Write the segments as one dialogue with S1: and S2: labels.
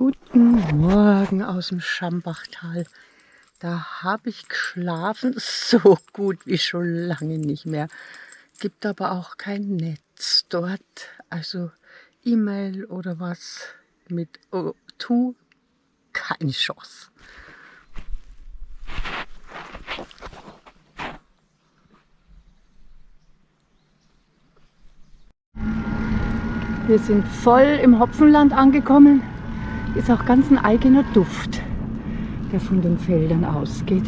S1: Guten Morgen aus dem Schambachtal. Da habe ich geschlafen, so gut wie schon lange nicht mehr. Gibt aber auch kein Netz dort, also E-Mail oder was mit O2, keine Chance. Wir sind voll im Hopfenland angekommen. Ist auch ganz ein eigener Duft, der von den Feldern ausgeht.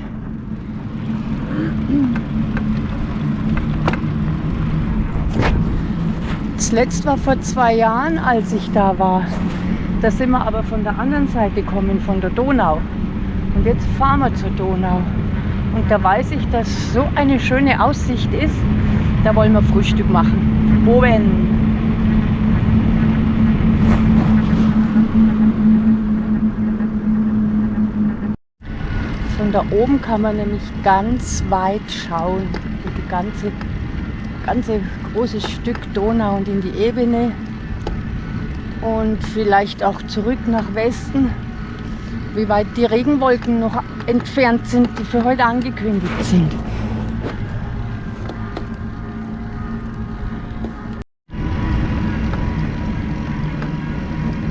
S1: Zuletzt war vor 2 Jahren, als ich da war. Da sind wir aber von der anderen Seite gekommen, von der Donau. Und jetzt fahren wir zur Donau. Und da weiß ich, dass so eine schöne Aussicht ist. Da wollen wir Frühstück machen. Oben. Von da oben kann man nämlich ganz weit schauen. Und die ganze große Stück Donau und in die Ebene. Und vielleicht auch zurück nach Westen, wie weit die Regenwolken noch entfernt sind, die für heute angekündigt sind.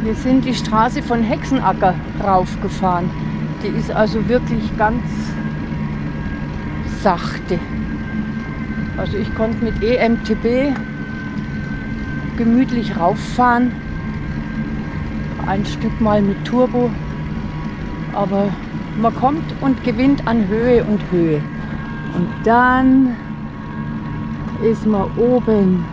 S1: Wir sind die Straße von Hexenacker raufgefahren. Die ist also wirklich ganz sachte. Also ich konnte mit EMTB gemütlich rauffahren. Ein Stück mal mit Turbo. Aber man kommt und gewinnt an Höhe und Höhe. Und dann ist man oben.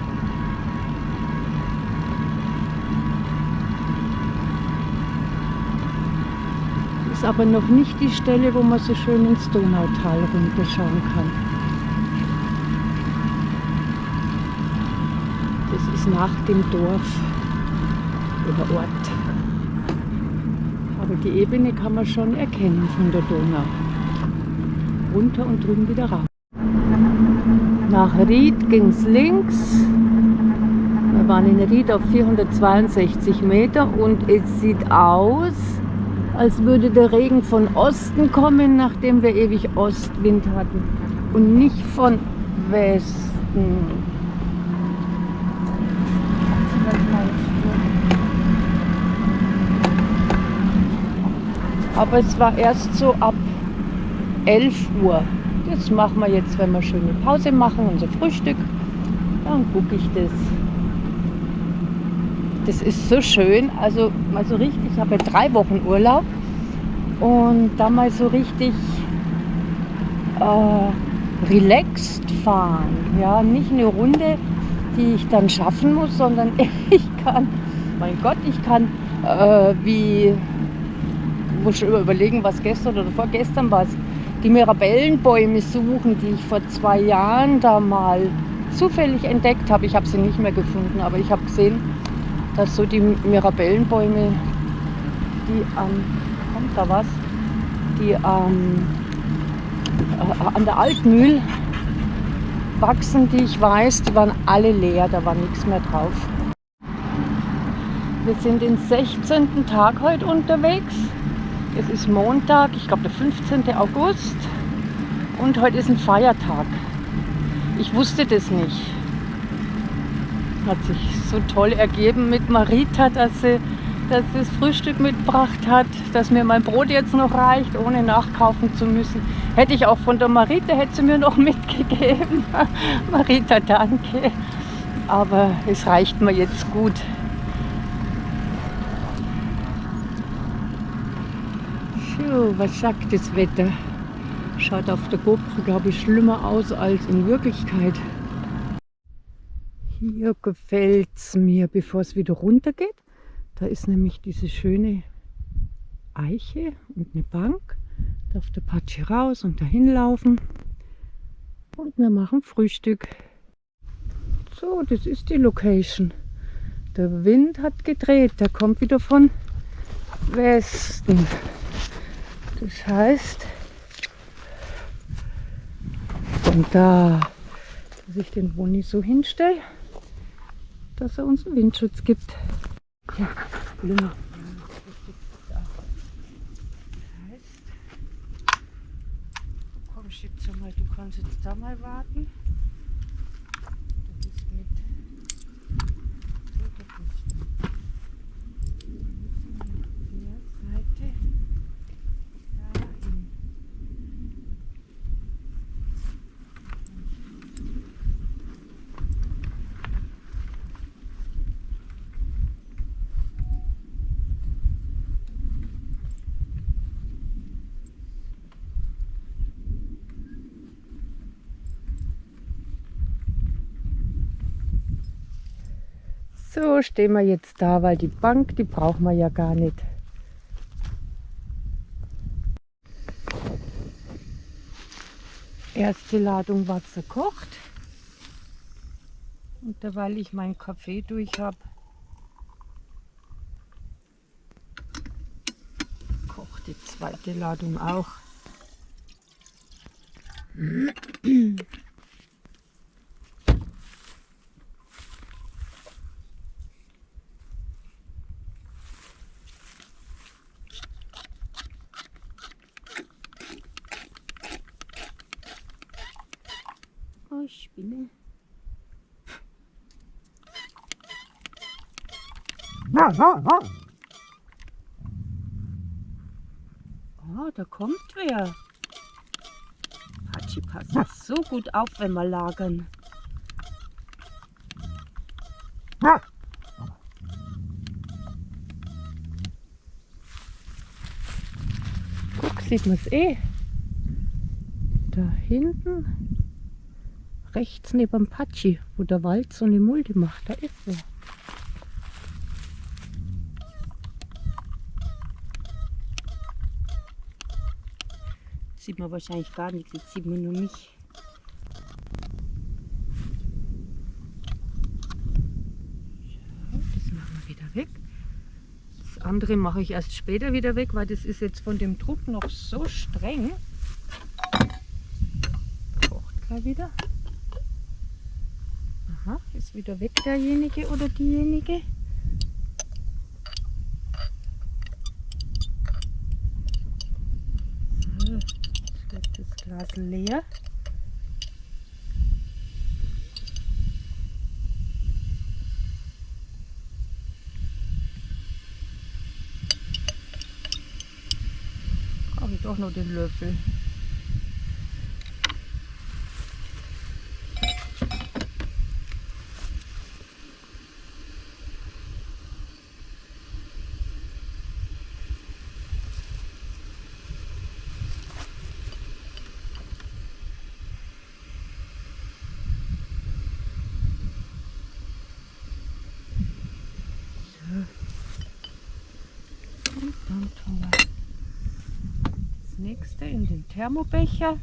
S1: Ist aber noch nicht die Stelle, wo man so schön ins Donautal runterschauen kann. Das ist nach dem Dorf oder Ort. Aber die Ebene kann man schon erkennen von der Donau. Runter und drüben wieder raus. Nach Ried ging es links. Wir waren in Ried auf 462 Meter und es sieht aus, als würde der Regen von Osten kommen, nachdem wir ewig Ostwind hatten und nicht von Westen. Aber es war erst so ab 11 Uhr. Das machen wir jetzt, wenn wir schöne Pause machen, unser Frühstück. Dann gucke ich das. Das ist so schön, also mal so richtig, ich habe ja 3 Wochen Urlaub und da mal so richtig relaxed fahren. Ja, nicht eine Runde, die ich dann schaffen muss, sondern ich kann, mein Gott, ich kann muss schon überlegen, was gestern oder vorgestern war, die Mirabellenbäume suchen, die ich vor 2 Jahren da mal zufällig entdeckt habe. Ich habe sie nicht mehr gefunden, aber ich habe gesehen, dass so die Mirabellenbäume, die kommt da was, die an der Altmühl wachsen, die ich weiß, die waren alle leer, da war nichts mehr drauf. Wir sind den 16. Tag heute unterwegs. Es ist Montag, ich glaube der 15. August und heute ist ein Feiertag. Ich wusste das nicht. Hat sich so toll ergeben mit Marita, dass sie das Frühstück mitgebracht hat, dass mir mein Brot jetzt noch reicht, ohne nachkaufen zu müssen. Hätte ich auch von der Marita, hätte sie mir noch mitgegeben. Marita, danke. Aber es reicht mir jetzt gut. Puh, was sagt das Wetter? Schaut auf der GoPro, glaube ich, schlimmer aus als in Wirklichkeit. Hier gefällt es mir, bevor es wieder runter geht. Da ist nämlich diese schöne Eiche und eine Bank. Da auf der Patsche raus und dahin laufen. Und wir machen Frühstück. So, das ist die Location. Der Wind hat gedreht, der kommt wieder von Westen. Das heißt, von da, dass ich den Boni so hinstelle, dass er uns einen Windschutz gibt. Ja, schätze mal, du kannst jetzt da mal warten. Das ist mit. So, das ist von der Seite dahin. So, stehen wir jetzt da, weil die Bank, die brauchen wir ja gar nicht. Erste Ladung Wasser kocht. Und derweil ich meinen Kaffee durch habe, kocht die zweite Ladung auch. Oh, Spinne. Oh, da kommt wer. Patschi passt so gut auf, wenn wir lagern. Guck, sieht man es eh. Da hinten, rechts neben Patschi, wo der Wald so eine Mulde macht, da ist er. Sieht man wahrscheinlich gar nichts, jetzt sieht man nur mich. Das machen wir wieder weg. Das andere mache ich erst später wieder weg, weil das ist jetzt von dem Druck noch so streng. Kocht gleich wieder. Aha, ist wieder weg derjenige oder diejenige. So, jetzt wird das Glas leer. Brauche ich doch noch den Löffel. Und dann tun wir das nächste in den Thermobecher.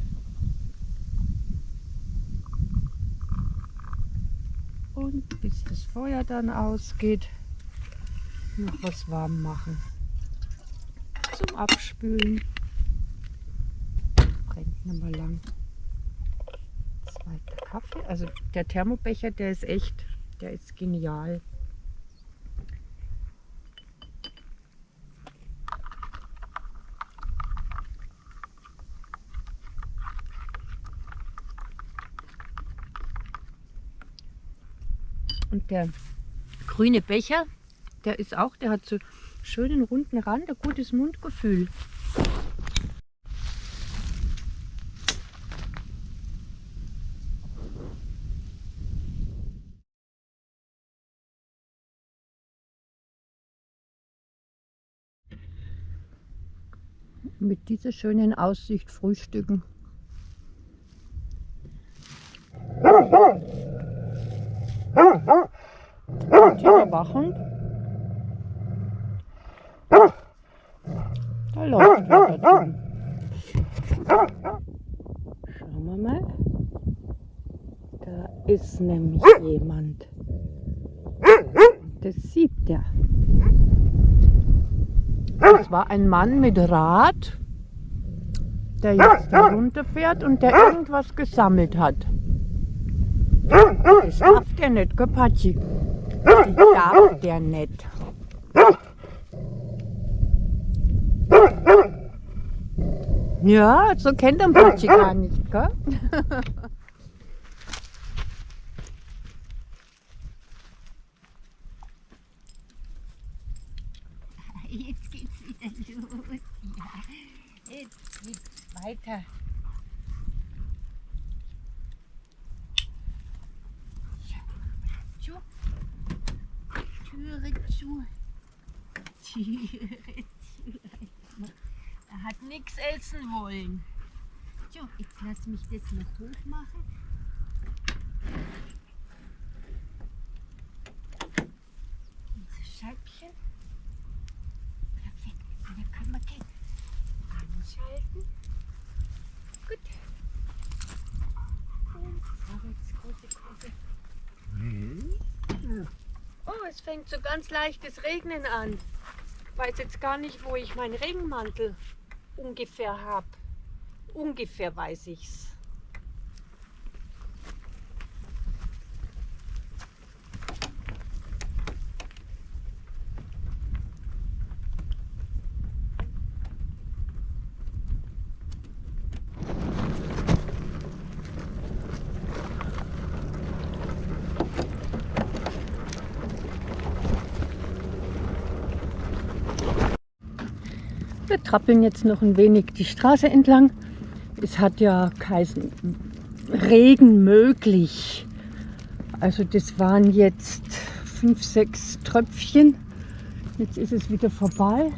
S1: Und bis das Feuer dann ausgeht, noch was warm machen. Zum Abspülen. Brennt nicht mehr lang. Zweiter Kaffee. Also der Thermobecher, der ist echt, der ist genial. Und der grüne Becher, der ist auch, der hat so schönen runden Rand, ein gutes Mundgefühl. Mit dieser schönen Aussicht frühstücken. Der Wachhund. Da läuft was dazu. Schauen wir mal. Da ist nämlich jemand. Das sieht der. Das war ein Mann mit Rad, der jetzt da runterfährt und der irgendwas gesammelt hat. Das darf der nicht, gell, Patschi? Das darf der nicht. Ja, so kennt er Patschi gar nicht, gell?
S2: Jetzt geht's wieder los. Ja, jetzt geht's weiter. Zu. Türe zu. Türe zu. Er hat nichts essen wollen. So, jetzt lass mich das noch hochmachen. Dieses Scheibchen. Perfekt. Und dann können wir gehen. Anschalten. Gut. Und Arbeitsgruppe. Oh, es fängt so ganz leichtes Regnen an. Ich weiß jetzt gar nicht, wo ich meinen Regenmantel ungefähr habe. Ungefähr weiß ich's.
S1: Wir trappeln jetzt noch ein wenig die Straße entlang. Es hat ja keinen Regen möglich. Also das waren jetzt 5, 6 Tröpfchen. Jetzt ist es wieder vorbei.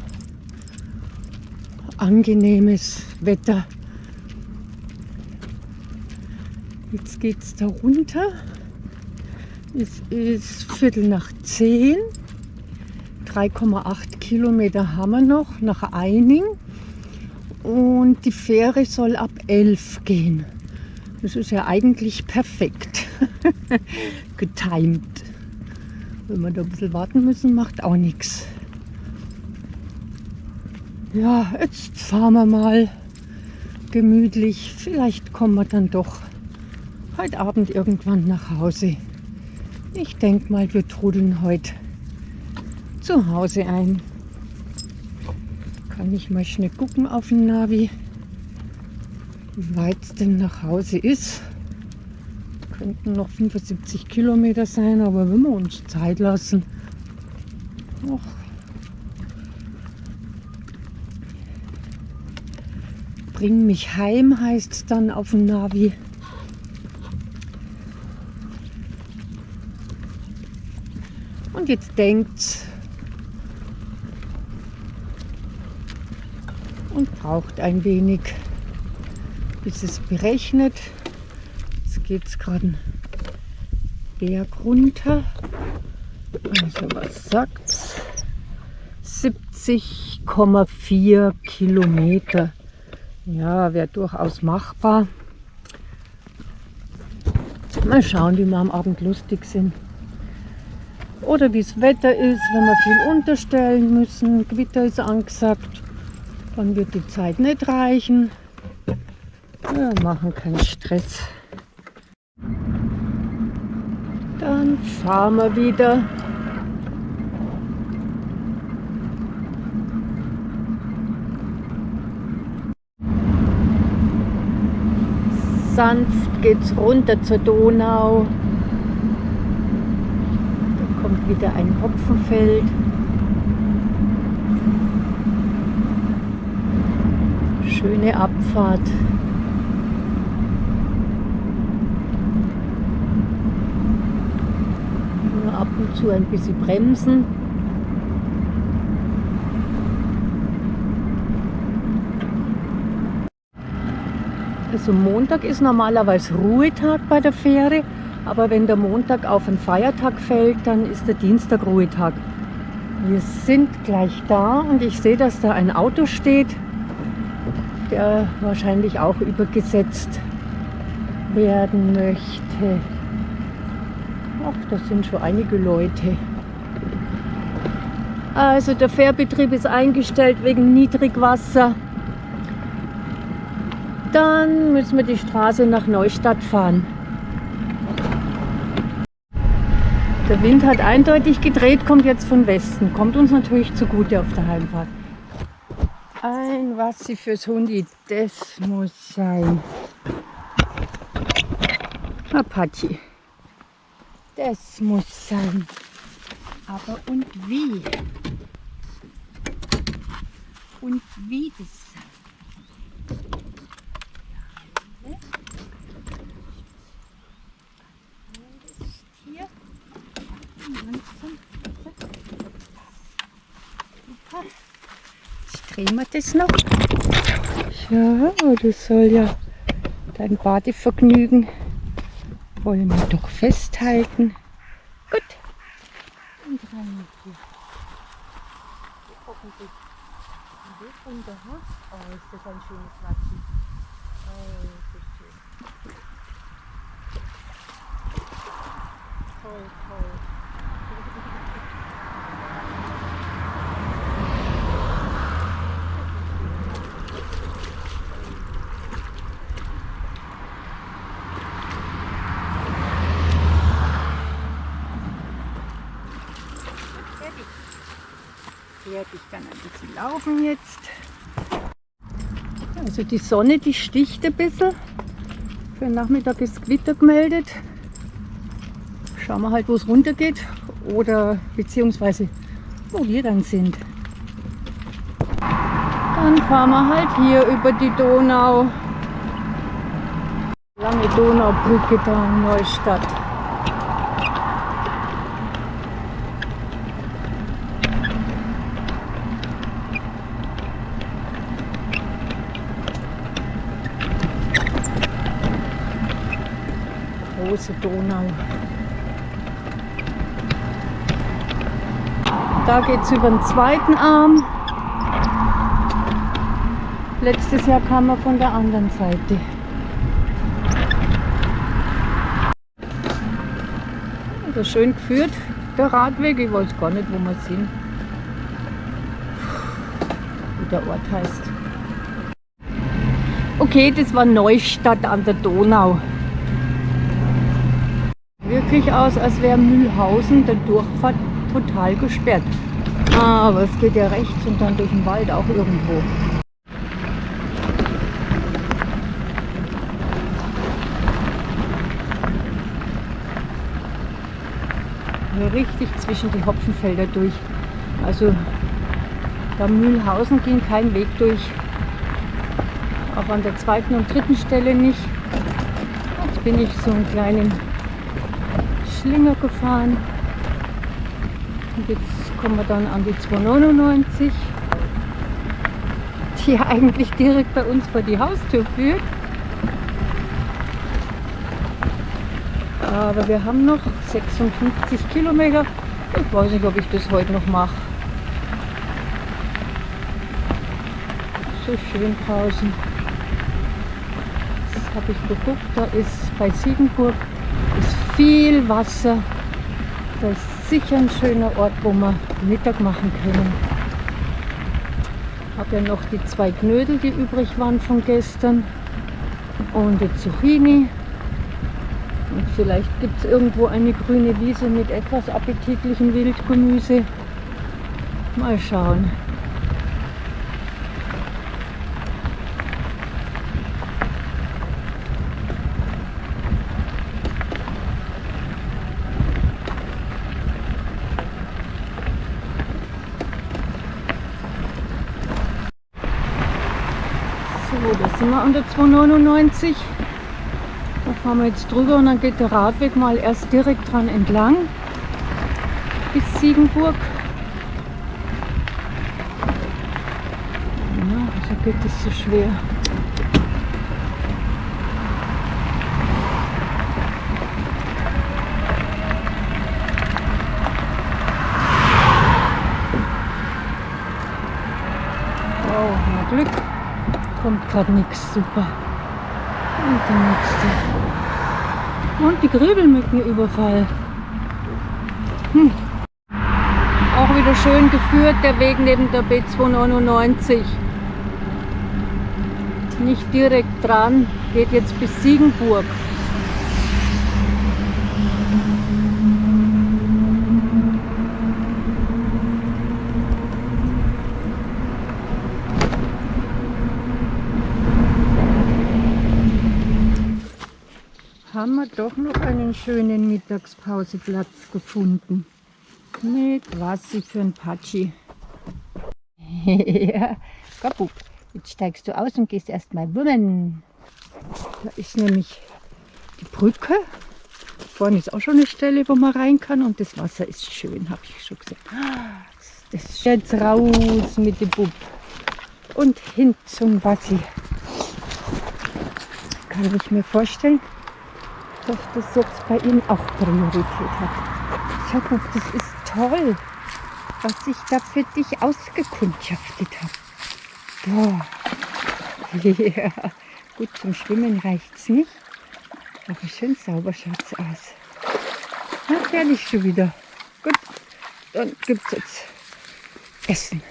S1: Angenehmes Wetter. Jetzt geht es da runter. Es ist 9:15. 3,8 Kilometer haben wir noch nach Eining und die Fähre soll ab 11 gehen. Das ist ja eigentlich perfekt getimt. Wenn wir da ein bisschen warten müssen, macht auch nichts. Ja, jetzt fahren wir mal gemütlich. Vielleicht kommen wir dann doch heute Abend irgendwann nach Hause. Ich denke mal, wir trudeln heute zu Hause ein. Kann ich mal schnell gucken auf dem Navi, wie weit es denn nach Hause ist. Könnten noch 75 Kilometer sein, aber wenn wir uns Zeit lassen. Och. Bring mich heim heißt es dann auf dem Navi. Und jetzt denkt's und braucht ein wenig, bis es berechnet. Jetzt geht es gerade einen Berg runter. Also was sagt's? 70,4 Kilometer. Ja, wäre durchaus machbar. Mal schauen, wie wir am Abend lustig sind. Oder wie das Wetter ist, wenn wir viel unterstellen müssen. Gewitter ist angesagt. Dann wird die Zeit nicht reichen. Wir machen keinen Stress. Dann fahren wir wieder. Sanft geht's runter zur Donau. Da kommt wieder ein Hopfenfeld. Schöne Abfahrt. Nur ab und zu ein bisschen bremsen. Also Montag ist normalerweise Ruhetag bei der Fähre, aber wenn der Montag auf einen Feiertag fällt, dann ist der Dienstag Ruhetag. Wir sind gleich da und ich sehe, dass da ein Auto steht, der wahrscheinlich auch übergesetzt werden möchte. Ach, da sind schon einige Leute. Also der Fährbetrieb ist eingestellt wegen Niedrigwasser. Dann müssen wir die Straße nach Neustadt fahren. Der Wind hat eindeutig gedreht, kommt jetzt von Westen. Kommt uns natürlich zugute auf der Heimfahrt. Ein Wassi fürs Hundi, das muss sein. Apache. Das muss sein. Aber und wie? Und wie das sein? Hier. Super. Jetzt drehen wir das noch. Ja, das soll ja dein Badevergnügen. Wollen wir doch festhalten. Gut. Und rein hier. Hoffentlich. Weg runter, ha? Oh, ist das ein schönes Wasser. Oh, so schön. Toll, toll. Fertig, kann ein bisschen laufen jetzt. Also die Sonne, die sticht ein bisschen. Für den Nachmittag ist Gewitter gemeldet. Schauen wir halt, wo es runter geht oder beziehungsweise wo wir dann sind. Dann fahren wir halt hier über die Donau. Lange Donaubrücke da in Neustadt. Große Donau. Da geht es über den zweiten Arm. Letztes Jahr kam er von der anderen Seite. Also schön geführt, der Radweg. Ich weiß gar nicht, wo wir sind. Wie der Ort heißt. Okay, das war Neustadt an der Donau. Wirklich aus, als wäre Mühlhausen der Durchfahrt total gesperrt. Aber es geht ja rechts und dann durch den Wald auch irgendwo. Hier richtig zwischen die Hopfenfelder durch. Also da Mühlhausen ging kein Weg durch. Auch an der zweiten und dritten Stelle nicht. Jetzt bin ich so einen kleinen Schlinger gefahren. Und jetzt kommen wir dann an die 299, die ja eigentlich direkt bei uns vor die Haustür führt. Aber wir haben noch 56 Kilometer. Ich weiß nicht, ob ich das heute noch mache. So schön draußen. Jetzt habe ich geguckt, da ist bei Siegenburg ist viel Wasser. Das ist sicher ein schöner Ort, wo wir Mittag machen können. Ich habe ja noch die 2 Knödel, die übrig waren von gestern. Und die Zucchini. Und vielleicht gibt es irgendwo eine grüne Wiese mit etwas appetitlichem Wildgemüse. Mal schauen. So, da sind wir an der 299. Da fahren wir jetzt drüber und dann geht der Radweg mal erst direkt dran entlang bis Siegenburg. Ja, wieso geht das so schwer? Oh, na Glück. Kommt gerade nichts, super. Und der nächste. Und die Grübelmückenüberfall. Auch wieder schön geführt, der Weg neben der B299. Nicht direkt dran, geht jetzt bis Siegenburg. einen schönen Mittagspauseplatz gefunden. Mit Wasser für ein Patschi. Ja, komm, Bub. Jetzt steigst du aus und gehst erstmal wummen. Da ist nämlich die Brücke. Vorne ist auch schon eine Stelle, wo man rein kann. Und das Wasser ist schön, habe ich schon gesagt. Das ist jetzt raus mit dem Bub. Und hin zum Wassi. Kann ich mir vorstellen, dass das jetzt bei ihm auch Priorität hat. Schau, Bub, das ist toll, was ich da für dich ausgekundschaftet habe. Boah. Ja. Gut, zum Schwimmen reicht es nicht. Aber schön sauber schaut es aus. Na, fertig schon wieder. Gut, dann gibt es jetzt Essen.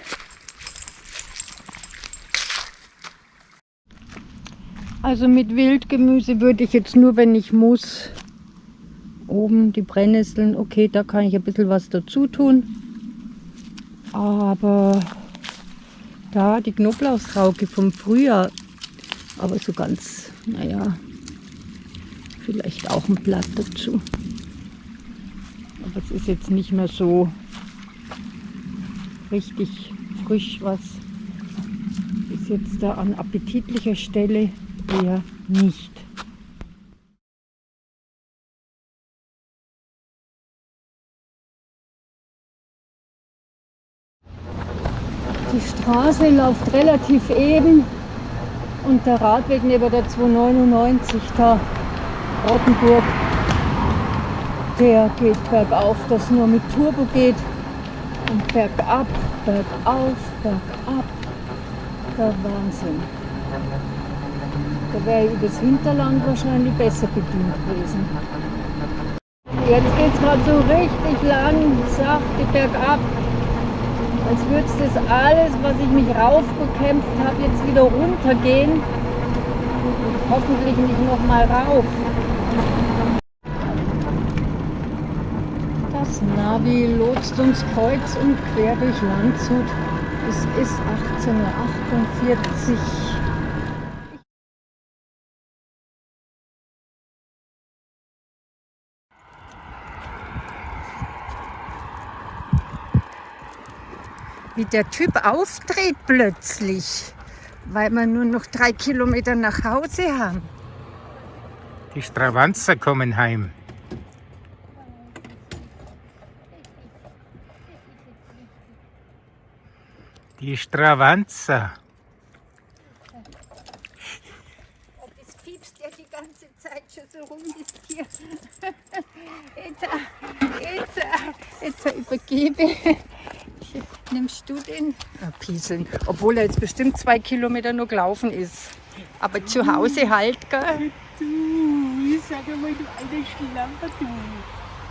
S1: Also mit Wildgemüse würde ich jetzt nur, wenn ich muss, oben die Brennnesseln, okay, da kann ich ein bisschen was dazu tun. Aber da die Knoblauchsrauke vom Frühjahr, aber so ganz, naja, vielleicht auch ein Blatt dazu. Aber es ist jetzt nicht mehr so richtig frisch, was ist jetzt da an appetitlicher Stelle eher nicht. Die Straße läuft relativ eben und der Radweg neben der 299 da, Rottenburg, der geht bergauf, das nur mit Turbo geht und bergab, bergauf, bergab, der Wahnsinn. Da wäre ich übers Hinterland wahrscheinlich besser bedient gewesen. Jetzt geht es gerade so richtig lang, sachte bergab. Als würde das alles, was ich mich raufgekämpft habe, jetzt wieder runtergehen. Und hoffentlich nicht nochmal rauf. Das Navi lotst uns kreuz und quer durch Landshut. Es ist 18:48 Uhr. Wie der Typ aufdreht plötzlich, weil wir nur noch 3 Kilometer nach Hause haben.
S3: Die Stravanzer kommen heim. Die Stravanzer.
S1: Das piepst ja die ganze Zeit schon so rum bis hier. Jetzt übergebe. Nimmst du den? Pieseln. Obwohl er jetzt bestimmt 2 Kilometer noch gelaufen ist. Aber zu Hause halt, gell?
S3: Du, ich sag mal, du alter Schlamper, du.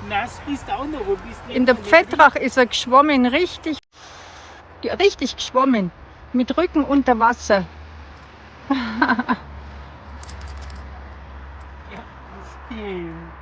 S3: Nass bist auch noch, wo bist du?
S1: In der Pfettrach ist er geschwommen, richtig geschwommen. Mit Rücken unter Wasser.
S3: Ja, stimmt.